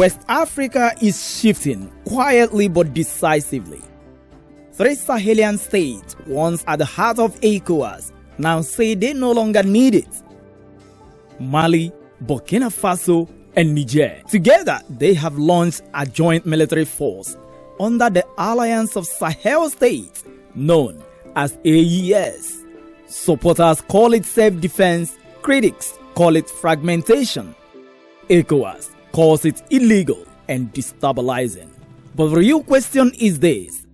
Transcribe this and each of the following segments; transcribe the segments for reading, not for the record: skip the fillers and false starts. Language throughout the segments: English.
West Africa is shifting quietly but decisively. 3 Sahelian states, once at the heart of Ecowas, now say they no longer need it. Mali, Burkina Faso, and Niger. Together, they have launched a joint military force under the Alliance of Sahel States, known as AES. Supporters call it self-defense, critics call it fragmentation. Ecowas calls it illegal and destabilizing. But the real question is this: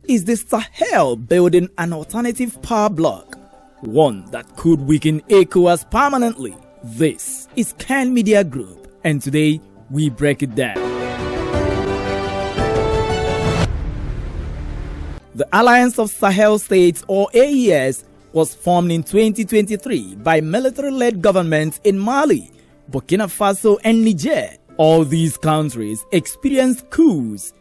is the Sahel building an alternative power bloc? One that could weaken Ecowas permanently? This is Kann Media Group, and today we break it down. The Alliance of Sahel States, or AES, was formed in 2023 by military-led governments in Mali, Burkina Faso, and Niger. All these countries experienced coups.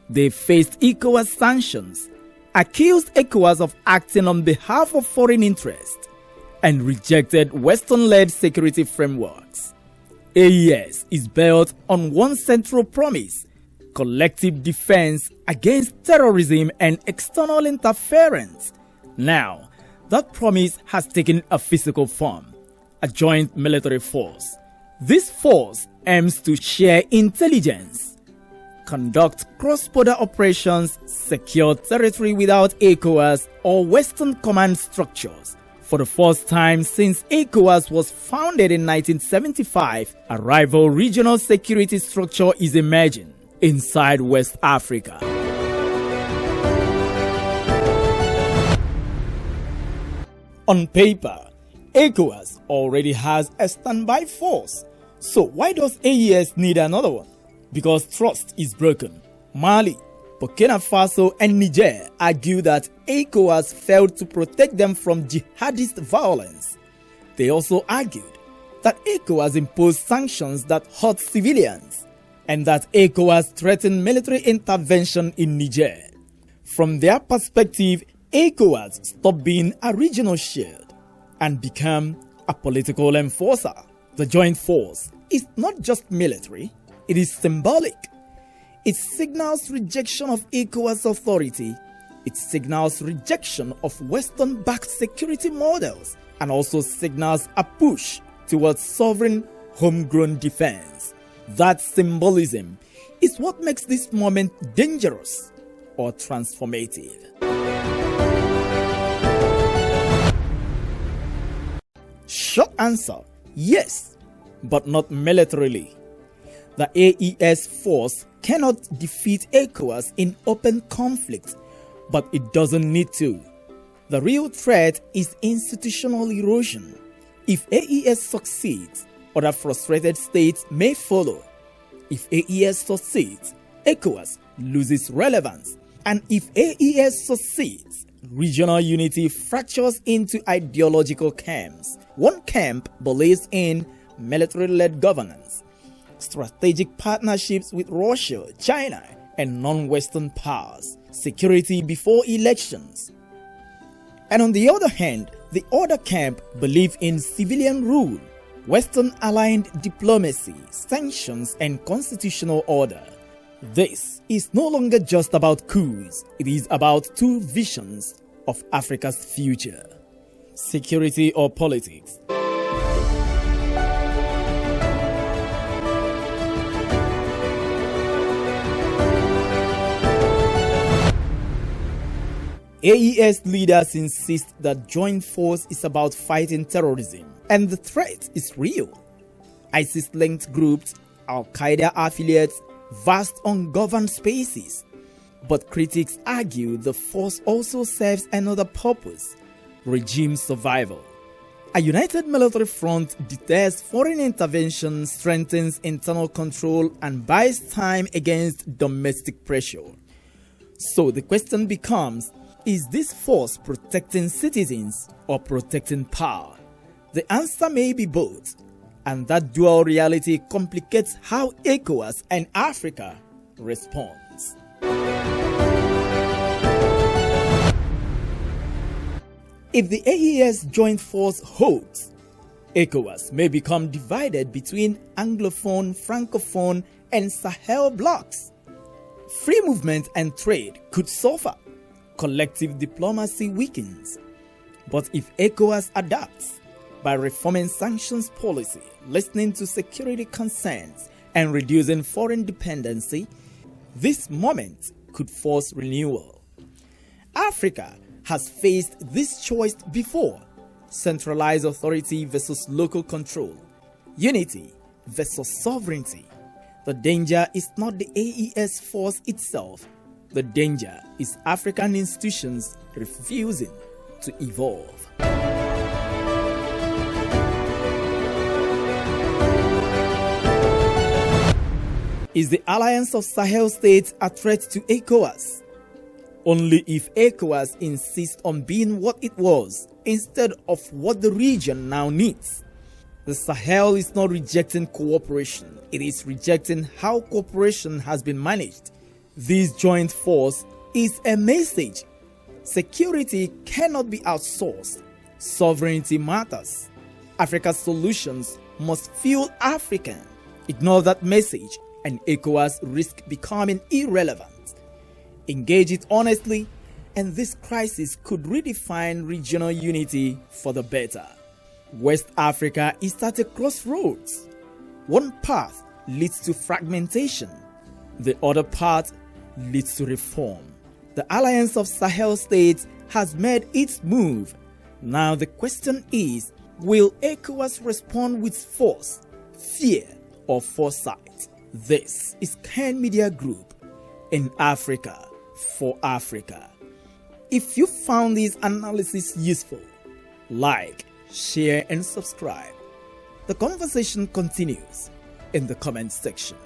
They faced Ecowas sanctions, accused Ecowas of acting on behalf of foreign interests, and rejected Western-led security frameworks. AES is built on one central promise: collective defense against terrorism and external interference. Now, that promise has taken a physical form: a joint military force. This force aims to share intelligence, conduct cross-border operations, secure territory without Ecowas or Western command structures. For the first time since Ecowas was founded in 1975, a rival regional security structure is emerging inside West Africa. On paper, Ecowas already has a standby force. So why does AES need another one? Because trust is broken. Mali, Burkina Faso, and Niger argue that Ecowas failed to protect them from jihadist violence. They also argued that Ecowas imposed sanctions that hurt civilians, and that Ecowas threatened military intervention in Niger. From their perspective, Ecowas stopped being a regional shield and became a political enforcer. The joint force is not just military, it is symbolic. It signals rejection of Ecowas authority, it signals rejection of Western-backed security models, and also signals a push towards sovereign, homegrown defense. That symbolism is what makes this moment dangerous or transformative. Short answer: yes, but not militarily. The AES force cannot defeat Ecowas in open conflict, but it doesn't need to. The real threat is institutional erosion. If AES succeeds, other frustrated states may follow. If AES succeeds, Ecowas loses relevance. And if AES succeeds, regional unity fractures into ideological camps. One camp believes in military-led governance, strategic partnerships with Russia, China, and non-Western powers, security before elections. And on the other hand, the other camp believes in civilian rule, Western-aligned diplomacy, sanctions, and constitutional order. This is no longer just about coups, it is about two visions of Africa's future: security or politics. AES leaders insist that joint force is about fighting terrorism, and the threat is real. ISIS-linked groups, Al-Qaeda affiliates, vast ungoverned spaces. But critics argue the force also serves another purpose: regime survival. A united military front deters foreign intervention, strengthens internal control, and buys time against domestic pressure. So the question becomes, is this force protecting citizens or protecting power? The answer may be both, and that dual reality complicates how Ecowas and Africa responds. If the AES joint force holds, Ecowas may become divided between Anglophone, Francophone, and Sahel blocs. Free movement and trade could suffer. Collective diplomacy weakens. But if ECOWAS adapts by reforming sanctions policy, listening to security concerns, and reducing foreign dependency, this moment could force renewal. Africa has faced this choice before: centralized authority versus local control, unity versus sovereignty. The danger is not the AES force itself. The danger is African institutions refusing to evolve. Is the Alliance of Sahel States a threat to ECOWAS? Only if ECOWAS insists on being what it was instead of what the region now needs. The Sahel is not rejecting cooperation, it is rejecting how cooperation has been managed. This joint force is a message. Security cannot be outsourced. Sovereignty matters. Africa's solutions must feel African. Ignore that message and ECOWAS risk becoming irrelevant. Engage it honestly, and this crisis could redefine regional unity for the better. West Africa is at a crossroads. One path leads to fragmentation. The other path leads to reform. The Alliance of Sahel States has made its move. Now the question is, will ECOWAS respond with force, fear, or foresight? This is Kann Media Group in Africa for Africa. If you found this analysis useful, like, share, and subscribe. The conversation continues in the comment section.